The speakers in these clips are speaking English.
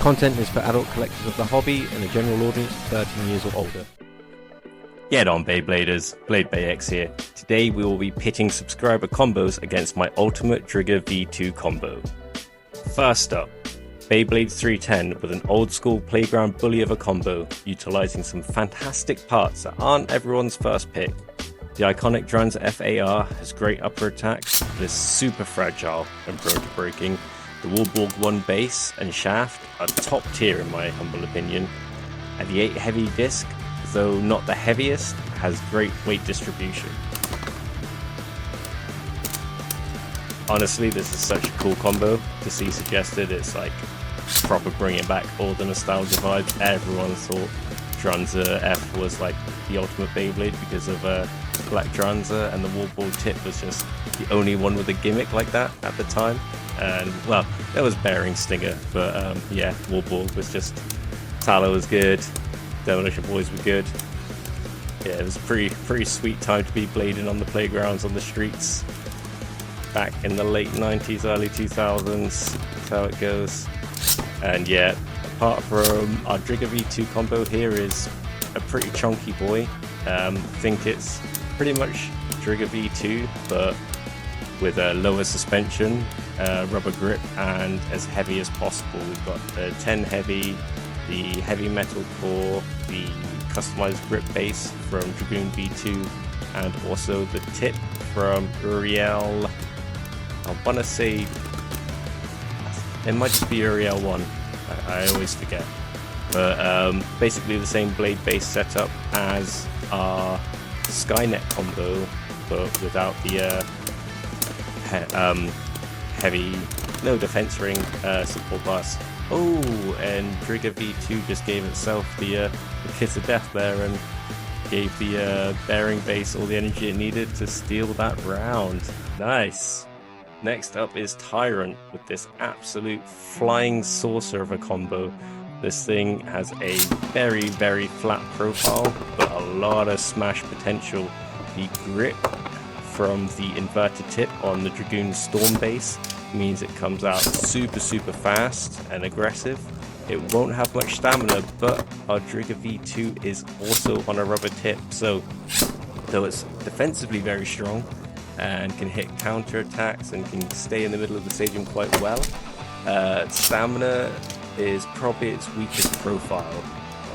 Content is for adult collectors of the hobby and a general audience of 13 years or older. Get on, Beybladers, Blade Bay X here. Today we will be pitting subscriber combos against my ultimate Drigger V2 combo. First up, Beyblade 310 with an old school playground bully of a combo, utilising some fantastic parts that aren't everyone's first pick. The iconic Driger FAR has great upper attacks, but is super fragile and prone to breaking. The Warborg 1 base and shaft are top tier in my humble opinion, and the 8 heavy disc, though not the heaviest, has great weight distribution. Honestly, this is such a cool combo to see suggested. It's like proper bringing back all the nostalgia vibes. Everyone thought Driger F was like the ultimate Beyblade because of Black Driger, and the Warborg tip was just the only one with a gimmick like that at the time. And well, there was Bearing Stinger, but yeah, Warborg was just, Tallow was good, Demolition Boys were good. Yeah, it was a pretty sweet time to be blading on the playgrounds, on the streets, back in the late 90s, early 2000s. That's how it goes. And yeah, apart from our Drigger V2 combo here is a pretty chunky boy. Think it's pretty much Drigger V2, but with a lower suspension, rubber grip, and as heavy as possible. We've got the 10 heavy, the heavy metal core, the customized grip base from Drigger V2, and also the tip from Uriel. I want to say it might just be Uriel 1. I always forget. But basically the same blade base setup as our Skynet combo, but without the heavy, no defense ring support bars. Oh, and Drigger V2 just gave itself the kiss of death there and gave the bearing base all the energy it needed to steal that round. Nice. Next up is Tyrant with this absolute flying saucer of a combo. This thing has a very, very flat profile, but a lot of smash potential. The grip from the inverted tip on the Dragoon Storm base means it comes out super fast and aggressive. It won't have much stamina, but our Drigger V2 is also on a rubber tip, so though it's defensively very strong and can hit counter attacks and can stay in the middle of the stadium quite well, stamina is probably its weakest profile,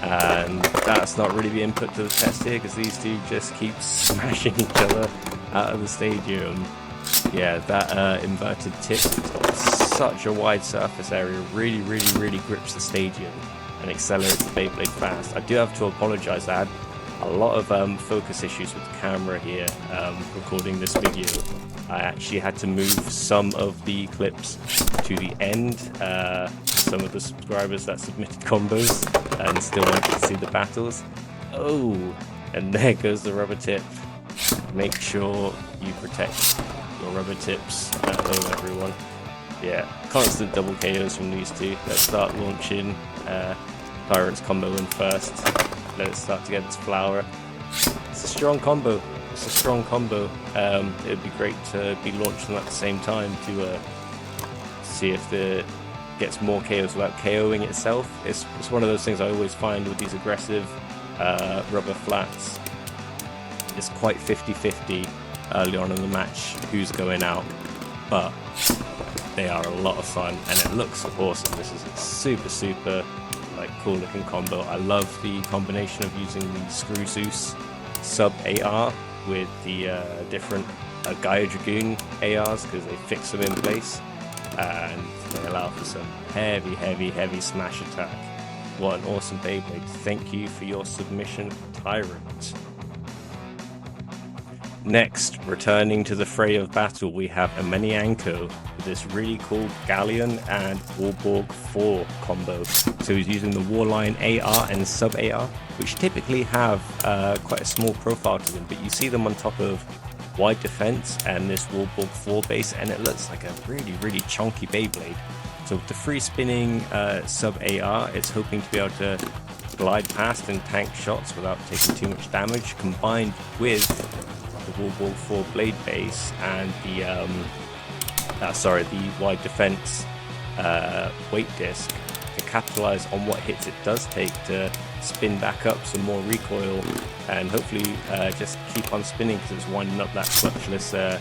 and that's not really the input to the test here because these two just keep smashing each other out of the stadium. Yeah, that inverted tip has got such a wide surface area, really grips the stadium and accelerates the Beyblade fast. I do have to apologise, I had a lot of focus issues with the camera here recording this video. I actually had to move some of the clips to the end. Some of the subscribers that submitted combos and still wanted to see the battles. Oh, and there goes the rubber tip. Make sure you protect your rubber tips at home, everyone. Yeah, constant double KOs from these two. Let's start launching Tyrant's combo in first. Let it start to get its flower. It's a strong combo. It's a strong combo. It would be great to be launched them at the same time to see if it gets more KOs without KOing itself. It's one of those things I always find with these aggressive rubber flats. It's quite 50-50 early on in the match who's going out, but they are a lot of fun and it looks awesome. This is a super like cool looking combo. I love the combination of using the Screw Zeus sub AR with the different Gyro Dragoon ARs because they fix them in place and they allow for some heavy smash attack. What an awesome Beyblade. Thank you for your submission, Tyrant. Next, returning to the fray of battle, we have a mini Anko with this really cool Galleon and Warborg 4 combo. So he's using the Warline AR and Sub AR, which typically have quite a small profile to them, but you see them on top of wide defense and this Warborg 4 base, and it looks like a really chunky Beyblade. So with the free spinning Sub AR, it's hoping to be able to glide past and tank shots without taking too much damage, combined with the Warborg 4 blade base and the wide defense weight disc to capitalize on what hits it does take to spin back up some more recoil and hopefully just keep on spinning because it's winding up that clutchless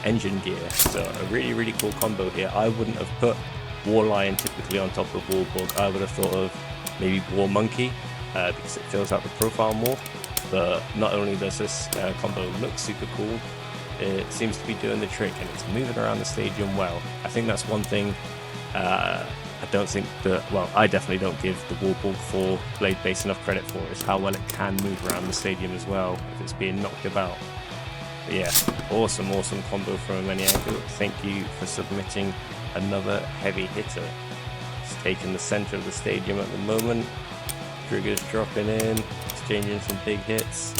engine gear. So a really cool combo here. I wouldn't have put War Lion typically on top of Warbug. I would have thought of maybe War Monkey because it fills out the profile more. But not only does this combo look super cool, it seems to be doing the trick and it's moving around the stadium well. I think that's one thing I don't think that, well, I definitely don't give the Warbug for Blade Base enough credit for, is how well it can move around the stadium as well if it's being knocked about. But yeah, awesome combo from Anko. Thank you for submitting another heavy hitter. It's taking the center of the stadium at the moment. Drigger's dropping in, exchanging some big hits.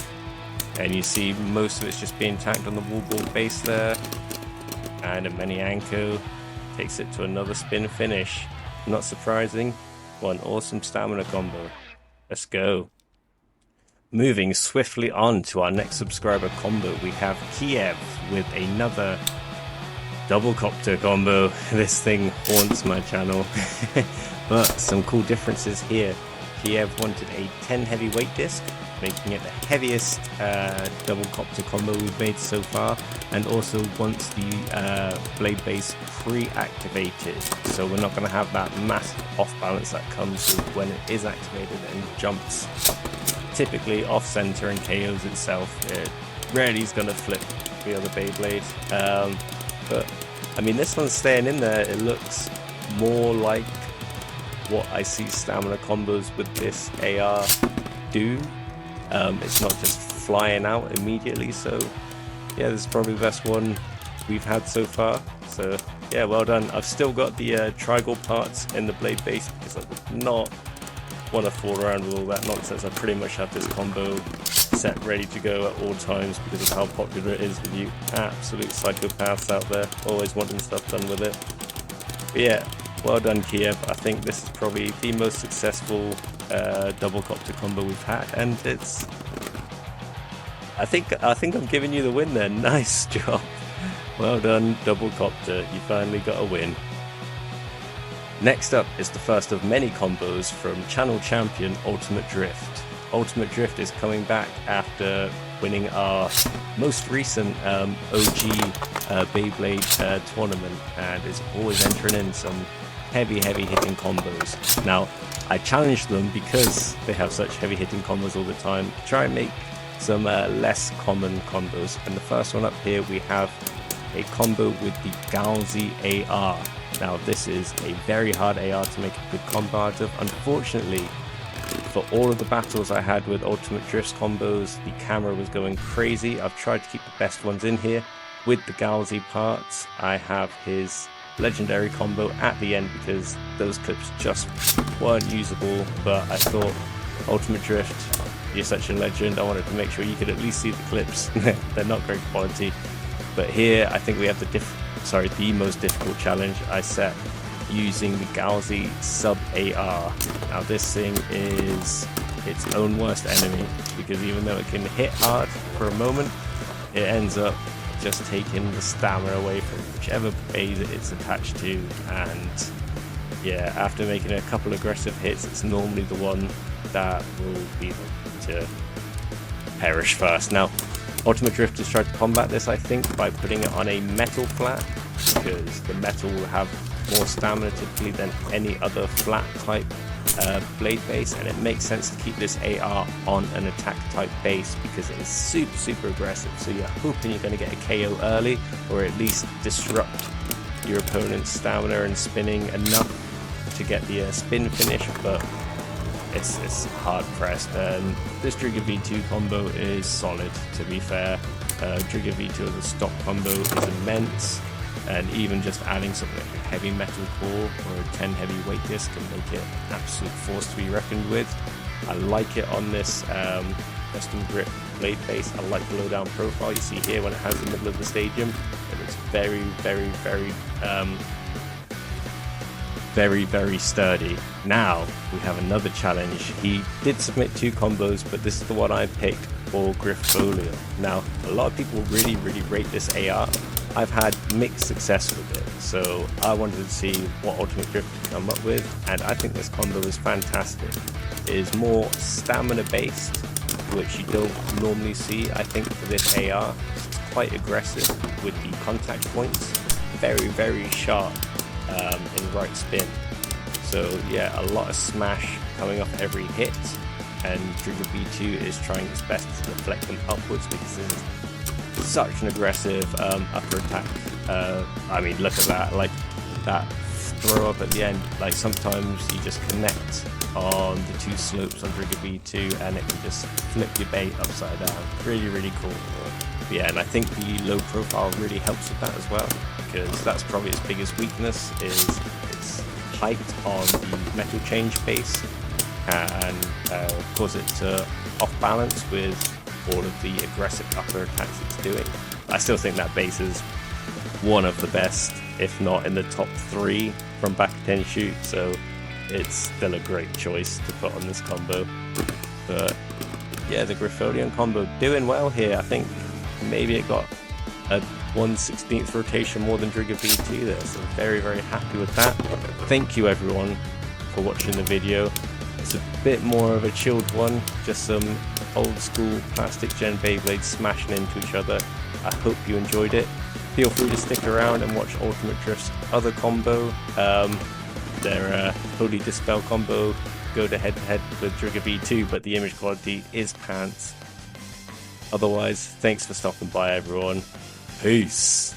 And you see most of it's just being tanked on the Warbug base there. And Anko takes it to another spin finish. Not surprising, one awesome stamina combo. Let's go. Moving swiftly on to our next subscriber combo, we have Kiev with another double copter combo. This thing haunts my channel. But some cool differences here. Kiev wanted a 10 heavyweight disc, making it the heaviest double copter combo we've made so far, and also wants the blade base pre-activated, so we're not going to have that massive off balance that comes with when it is activated and jumps typically off center and KOs itself. It rarely is going to flip the other Beyblade, but I mean, this one's staying in there. It looks more like what I see stamina combos with this AR do. It's not just flying out immediately, so yeah, this is probably the best one we've had so far. So yeah, well done. I've still got the Driger parts in the blade base because I would not want to fool around with all that nonsense. I pretty much have this combo set ready to go at all times because of how popular it is with you absolute psychopaths out there, always wanting stuff done with it. But yeah, well done, Kiev. I think this is probably the most successful double copter combo we've had, and it's I think I'm giving you the win there. Nice job. Well done, double copter. You finally got a win. Next up is the first of many combos from channel champion Ultimate Drift. Ultimate Drift is coming back after winning our most recent OG Beyblade tournament, and is always entering in some heavy hitting combos. Now, I challenged them because they have such heavy hitting combos all the time to try and make some less common combos. And the first one up here, we have a combo with the Galzi AR. Now, this is a very hard AR to make a good combo out of. Unfortunately, for all of the battles I had with Ultimate Drift's combos, the camera was going crazy. I've tried to keep the best ones in here. With the Galzi parts, I have his legendary combo at the end because those clips just weren't usable, but I thought, Ultimate Drift, you're such a legend, I wanted to make sure you could at least see the clips. They're not great quality, but here I think we have the most difficult challenge I set using the Galzi sub AR. Now this thing is its own worst enemy because even though it can hit hard for a moment, it ends up just taking the stamina away from whichever base it's attached to, and yeah, after making a couple aggressive hits, it's normally the one that will be to perish first. Now, Ultimate Drift has tried to combat this, I think, by putting it on a metal flat, because the metal will have more stamina typically than any other flat type blade base, and it makes sense to keep this AR on an attack type base because it is super aggressive, so you're hoping you're going to get a KO early, or at least disrupt your opponent's stamina and spinning enough to get the spin finish, but it's hard pressed. This Drigger V2 combo is solid, to be fair. Drigger V2 as a stock combo is immense, and even just adding something like a heavy metal core or a 10 heavyweight disc can make it an absolute force to be reckoned with. I like it on this custom grip blade base. I like the low down profile you see here when it has the middle of the stadium. It looks very sturdy. Now we have another challenge. He did submit 2 combos, but this is the one I picked for Griff Folio. Now, a lot of people really rate this AR. I've had mixed success with it, so I wanted to see what Ultimate Drift could come up with, and I think this combo is fantastic. It is more stamina based, which you don't normally see. I think for this AR, it's quite aggressive with the contact points, very sharp in right spin. So yeah, a lot of smash coming off every hit, and Drigger V2 is trying its best to deflect them upwards because this is such an aggressive upper attack. I mean, look at that, like that throw up at the end. Like sometimes you just connect on the two slopes on Drigger V2 and it can just flip your bait upside down. Really cool. But yeah, and I think the low profile really helps with that as well, because that's probably its biggest weakness, is it's hyped on the metal change base and cause it to off balance with all of the aggressive upper attacks it's doing. I still think that base is one of the best, if not in the top 3 from back 10 shoot, so it's still a great choice to put on this combo. But yeah, the Griffolian combo doing well here. I think maybe it got a 1/16th rotation more than Drigger V2 there, so very happy with that. Thank you everyone for watching the video. It's a bit more of a chilled one, just some old school plastic gen Beyblades smashing into each other. I hope you enjoyed it. Feel free to stick around and watch Ultimate Drift's other combo. Their Holy Dispel combo go to head with Drigger V2, but the image quality is pants. Otherwise, thanks for stopping by everyone. Peace.